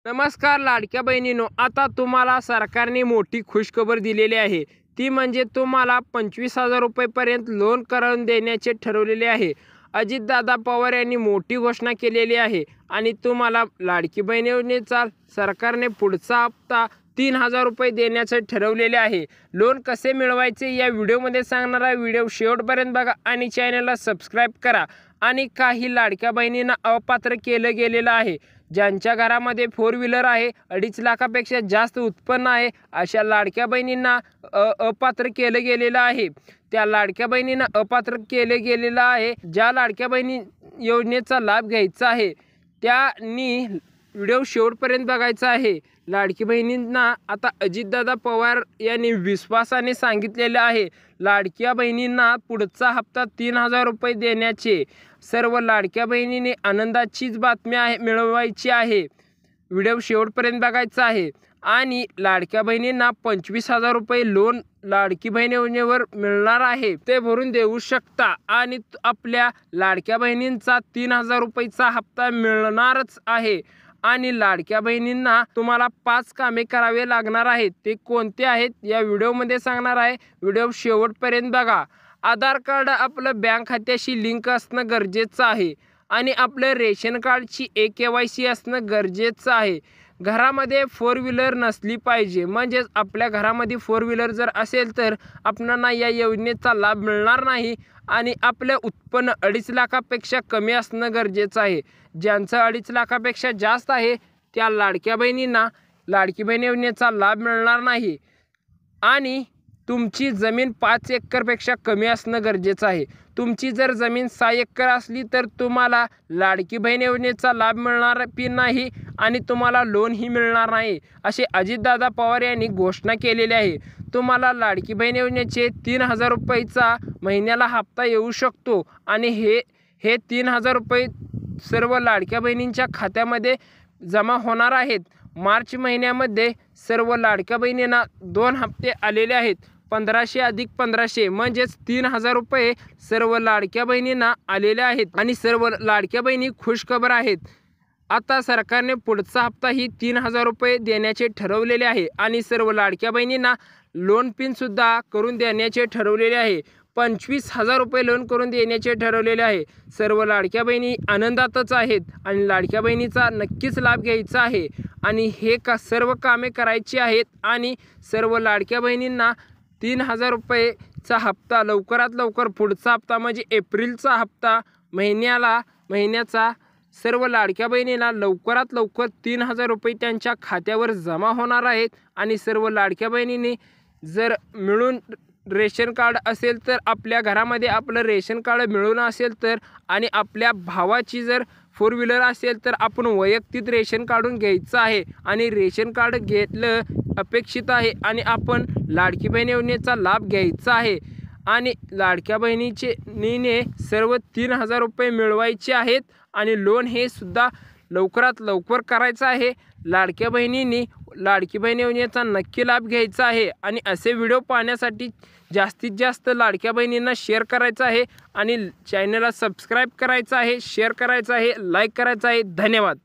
नमस्कार लाडक्या बहिणींनो, आता तुम्हाला सरकारने मोठी खुशखबर दिलेली आहे। ती म्हणजे तुम्हाला 25,000 रुपयेपर्यंत लोन करून देण्याचे ठरवलेले आहे। अजितदादा पवार यांनी मोठी घोषणा केलेली आहे आणि तुम्हाला लाडकी बहीण योजनेचा सरकारने पुढचा हप्ता 3,000 रुपये देण्याचे ठरवलेले आहे। लोन कसे मिळवायचे या व्हिडिओमध्ये सांगणार आहे। व्हिडिओ शेवटपर्यंत बघा आणि चॅनलला सबस्क्राइब करा। आणि काही लाडक्या बहिणींना अपात्र केलं गेलेलं आहे। ज्यांच्या घरामध्ये 4 व्हीलर आहे, 2.5 लाखापेक्षा जास्त उत्पन्न आहे, अशा लाडक्या बहिणींना अपात्र केलं गेलेलं आहे। त्या लाडक्या बहिणींना अपात्र केलं गेलेलं आहे। ज्या लाडक्या बहिणी योजनेचा लाभ घ्यायचा आहे त्यांनी व्हिडिओ शेवटपर्यंत बघायचा आहे। लाडकी बहिणींना आता अजितदादा पवार यांनी विश्वासाने सांगितलेले आहे, लाडक्या बहिणींना पुढचा हप्ता 3,000 रुपये देण्याचे। सर्व लाडक्या बहिणींनी आनंदाचीच बातमी मिळवायची आहे। व्हिडिओ शेवटपर्यंत बघायचा आहे। आणि लाडक्या बहिणींना 25,000 रुपये लोन लाडकी बहीण योजनेवर मिळणार आहे, ते भरून देऊ शकता आणि आपल्या लाडक्या बहिणींचा 3,000 रुपयाचा हप्ता मिळणारच आहे। आणि लाडक्या बहिणींना तुम्हाला 5 कामे करावे लागणार आहेत। ते कोणते आहेत या व्हिडिओमध्ये सांगणार आहे। व्हिडिओ शेवटपर्यंत बघा। आधार कार्ड आपलं बँक खात्याशी लिंक असणं गरजेचं आहे आणि आपलं रेशन कार्डची KYC असणं गरजेचं आहे। घरामध्ये 4 व्हीलर नसली पाहिजे, म्हणजे आपल्या घरामध्ये 4 व्हीलर जर असेल तर आपणांना या योजनेचा लाभ मिळणार नाही। आणि आपले उत्पन्न 2.5 लाखापेक्षा कमी असणं गरजेचं आहे। ज्यांचं 2.5 लाखापेक्षा जास्त आहे त्या लाडक्या बहिणींना लाडकी बहीण योजनेचा लाभ मिळणार नाही। आणि तुमची जमीन 5 एकरपेक्षा कमी असणं गरजेचं आहे। तुमची जर जमीन 6 एकर असली तर तुम्हाला लाडकी बहीण योजनेचा लाभ मिळणार नाही आणि तुम्हाला लोनही मिळणार नाही, असे अजितदादा पवार यांनी घोषणा केलेली आहे। तुम्हाला लाडकी बहीण योजनेचे 3,000 रुपयाचा महिन्याला हप्ता येऊ शकतो आणि हे 3,000 रुपये सर्व लाडक्या बहिणींच्या खात्यामध्ये जमा होणार आहेत। मार्च महिन्यामध्ये सर्व लाडक्या बहिणींना 2 हप्ते आलेले आहेत। 1500 अधिक 1500 म्हणजेच 3,000 रुपये सर्व लाडक्या बहिणींना आलेले आहेत आणि सर्व लाडक्या बहिणी खुशखबर आहेत। आता सरकारने पुढचा हप्ताही 3,000 रुपये देण्याचे ठरवलेले आहे आणि सर्व लाडक्या बहिणींना लोन पिन सुद्धा करून देण्याचे ठरवलेले आहे। 25,000 रुपये लोन करून देण्याचे ठरवलेले आहे। सर्व लाडक्या बहिणी आनंदातच आहेत आणि लाडक्या बहिणीचा नक्कीच लाभ घ्यायचा आहे आणि सर्व कामे करायची आहेत आणि सर्व लाडक्या बहिणींना 3,000 रुपयेचा हप्ता लवकरात लवकर पुढचा हप्ता म्हणजे एप्रिलचा हप्ता महिन्याचा सर्व लाडक्या बहिणीला लवकरात लवकर 3,000 रुपये त्यांच्या खात्यावर जमा होणार आहेत। आणि सर्व लाडक्या बहिणींनी जर मिळून रेशन कार्ड असेल तर आपल्या घरामध्ये आपलं रेशन कार्ड मिळून असेल तर आणि आपल्या भावाची जर 4 व्हीलर असेल तर आपण वैयक्तिक रेशन काढून घ्यायचं आहे आणि रेशन कार्ड घेतलं अपेक्षित आहे आणि आपण लाडकी बहीण योजनेचा लाभ घ्यायचा आहे। आणि लाडक्या बहिणीने सर्व 3,000 रुपये मिळवायचे आहेत आणि लोन हे सुद्धा लवकरात लवकर करायचं आहे। लाडक्या बहिणींनी लाडकी बहीण योजनेचा नक्की लाभ घ्यायचा आहे आणि असे व्हिडिओ पाहण्यासाठी जास्तीत जास्त लाडक्या बहिणींना शेअर करायचं आहे आणि चॅनलला सबस्क्राइब करायचं आहे, शेअर करायचं आहे, लाईक करायचं आहे। धन्यवाद।